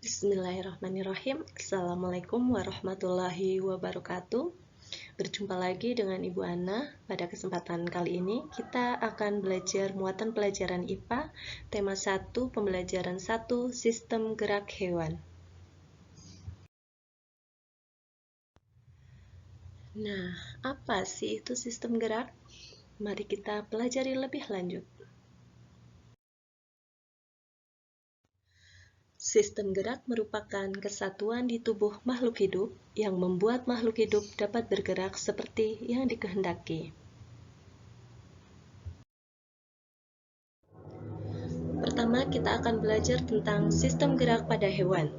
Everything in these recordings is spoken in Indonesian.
Bismillahirrahmanirrahim. Assalamualaikum warahmatullahi wabarakatuh. Berjumpa lagi dengan Ibu Ana. Pada kesempatan kali ini kita akan belajar muatan pelajaran IPA tema 1 pembelajaran 1 sistem gerak hewan. Nah, apa sih itu sistem gerak? Mari kita pelajari lebih lanjut. Sistem gerak merupakan kesatuan di tubuh makhluk hidup yang membuat makhluk hidup dapat bergerak seperti yang dikehendaki. Pertama, kita akan belajar tentang sistem gerak pada hewan.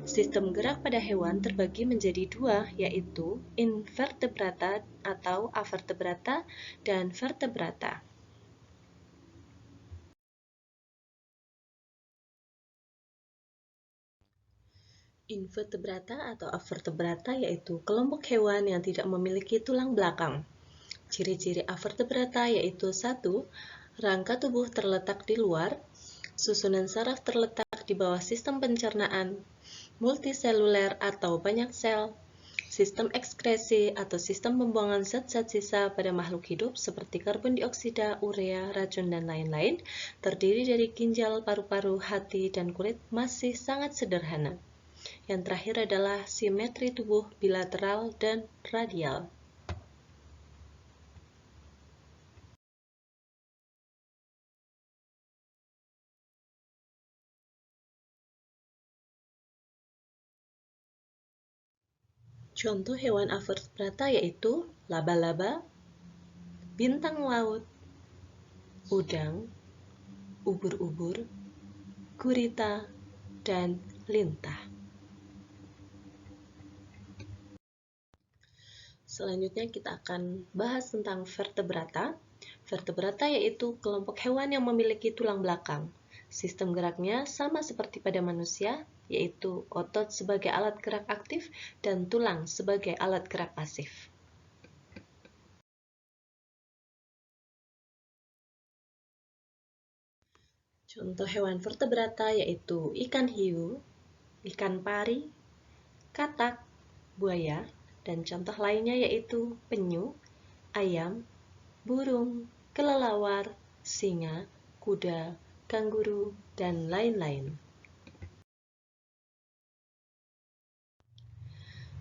Sistem gerak pada hewan terbagi menjadi dua, yaitu invertebrata atau avertebrata dan vertebrata. Invertebrata atau avertebrata yaitu kelompok hewan yang tidak memiliki tulang belakang. Ciri-ciri avertebrata yaitu 1. Rangka tubuh terletak di luar, susunan saraf terletak di bawah sistem pencernaan, multiseluler atau banyak sel, sistem ekskresi atau sistem pembuangan zat-zat sisa pada makhluk hidup seperti karbon dioksida, urea, racun, dan lain-lain, terdiri dari ginjal, paru-paru, hati, dan kulit, masih sangat sederhana. Yang terakhir adalah simetri tubuh bilateral dan radial. Contoh hewan avertebrata yaitu laba-laba, bintang laut, udang, ubur-ubur, gurita, dan lintah. Selanjutnya kita akan bahas tentang vertebrata. Vertebrata yaitu kelompok hewan yang memiliki tulang belakang. Sistem geraknya sama seperti pada manusia, yaitu otot sebagai alat gerak aktif dan tulang sebagai alat gerak pasif. Contoh hewan vertebrata yaitu ikan hiu, ikan pari, katak, buaya, dan contoh lainnya yaitu penyu, ayam, burung, kelelawar, singa, kuda, kanguru, dan lain-lain.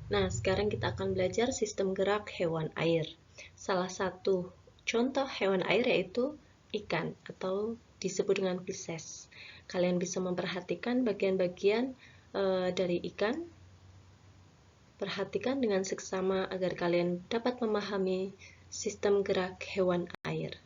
Nah, sekarang kita akan belajar sistem gerak hewan air. Salah satu contoh hewan air yaitu ikan atau disebut dengan Pisces. Kalian bisa memperhatikan bagian-bagian dari ikan. Perhatikan dengan seksama agar kalian dapat memahami sistem gerak hewan air.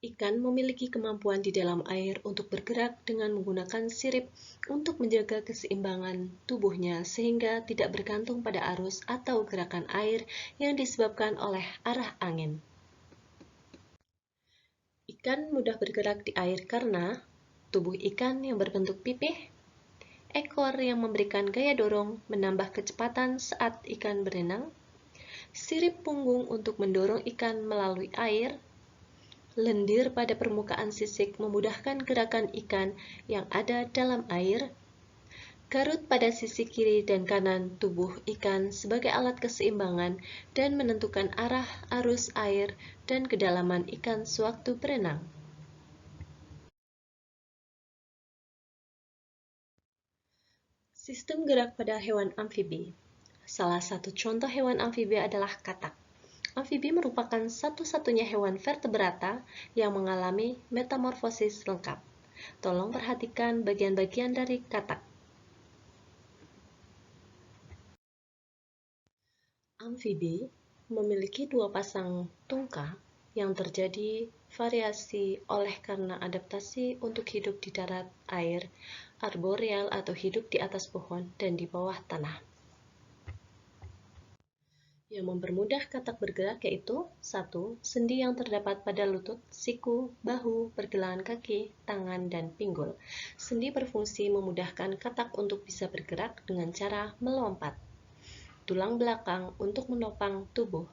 Ikan memiliki kemampuan di dalam air untuk bergerak dengan menggunakan sirip untuk menjaga keseimbangan tubuhnya sehingga tidak bergantung pada arus atau gerakan air yang disebabkan oleh arah angin. Ikan mudah bergerak di air karena tubuh ikan yang berbentuk pipih, ekor yang memberikan gaya dorong menambah kecepatan saat ikan berenang, sirip punggung untuk mendorong ikan melalui air, lendir pada permukaan sisik memudahkan gerakan ikan yang ada dalam air, garut pada sisi kiri dan kanan tubuh ikan sebagai alat keseimbangan dan menentukan arah arus air dan kedalaman ikan sewaktu berenang. Sistem gerak pada hewan amfibi. Salah satu contoh hewan amfibi adalah katak. Amfibi merupakan satu-satunya hewan vertebrata yang mengalami metamorfosis lengkap. Tolong perhatikan bagian-bagian dari katak. Amfibi memiliki dua pasang tungkai yang terjadi variasi oleh karena adaptasi untuk hidup di darat, air, arboreal atau hidup di atas pohon dan di bawah tanah. Yang mempermudah katak bergerak yaitu 1. Sendi yang terdapat pada lutut, siku, bahu, pergelangan kaki, tangan, dan pinggul. Sendi berfungsi memudahkan katak untuk bisa bergerak dengan cara melompat. Tulang belakang untuk menopang tubuh.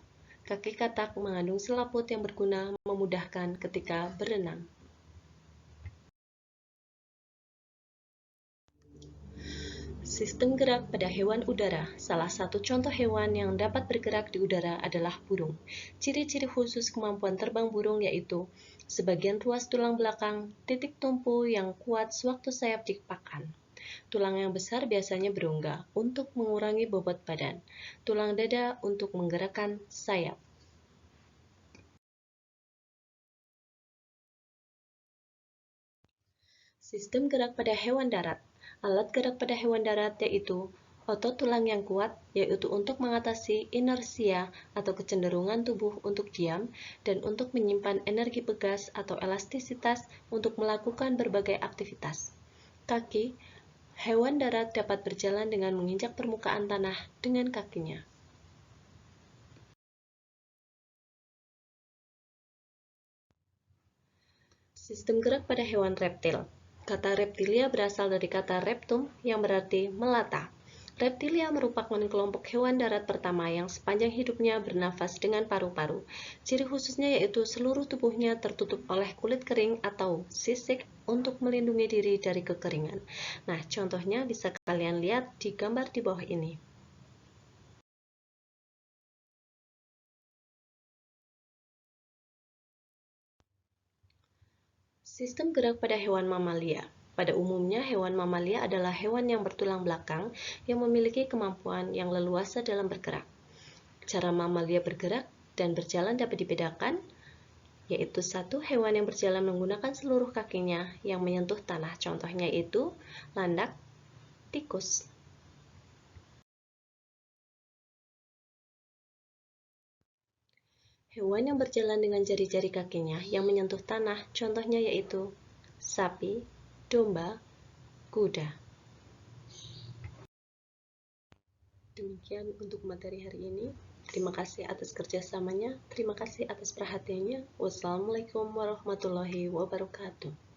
Kaki katak mengandung selaput yang berguna memudahkan ketika berenang. Sistem gerak pada hewan udara. Salah satu contoh hewan yang dapat bergerak di udara adalah burung. Ciri-ciri khusus kemampuan terbang burung yaitu sebagian ruas tulang belakang, titik tumpu yang kuat sewaktu sayap dikepakkan. Tulang yang besar biasanya berongga untuk mengurangi bobot badan. Tulang dada untuk menggerakkan sayap. Sistem gerak pada hewan darat. Alat gerak pada hewan darat yaitu otot tulang yang kuat, yaitu untuk mengatasi inersia atau kecenderungan tubuh untuk diam dan untuk menyimpan energi pegas atau elastisitas untuk melakukan berbagai aktivitas. Kaki, hewan darat dapat berjalan dengan menginjak permukaan tanah dengan kakinya. Sistem gerak pada hewan reptil. Kata reptilia berasal dari kata reptum yang berarti melata. Reptilia merupakan kelompok hewan darat pertama yang sepanjang hidupnya bernafas dengan paru-paru. Ciri khususnya yaitu seluruh tubuhnya tertutup oleh kulit kering atau sisik untuk melindungi diri dari kekeringan. Nah, contohnya bisa kalian lihat di gambar di bawah ini. Sistem gerak pada hewan mamalia. Pada umumnya, hewan mamalia adalah hewan yang bertulang belakang yang memiliki kemampuan yang leluasa dalam bergerak. Cara mamalia bergerak dan berjalan dapat dibedakan, yaitu satu, hewan yang berjalan menggunakan seluruh kakinya yang menyentuh tanah. Contohnya itu landak, tikus. Hewan yang berjalan dengan jari-jari kakinya yang menyentuh tanah, contohnya yaitu sapi, domba, kuda. Demikian untuk materi hari ini. Terima kasih atas kerjasamanya. Terima kasih atas perhatiannya. Wassalamualaikum warahmatullahi wabarakatuh.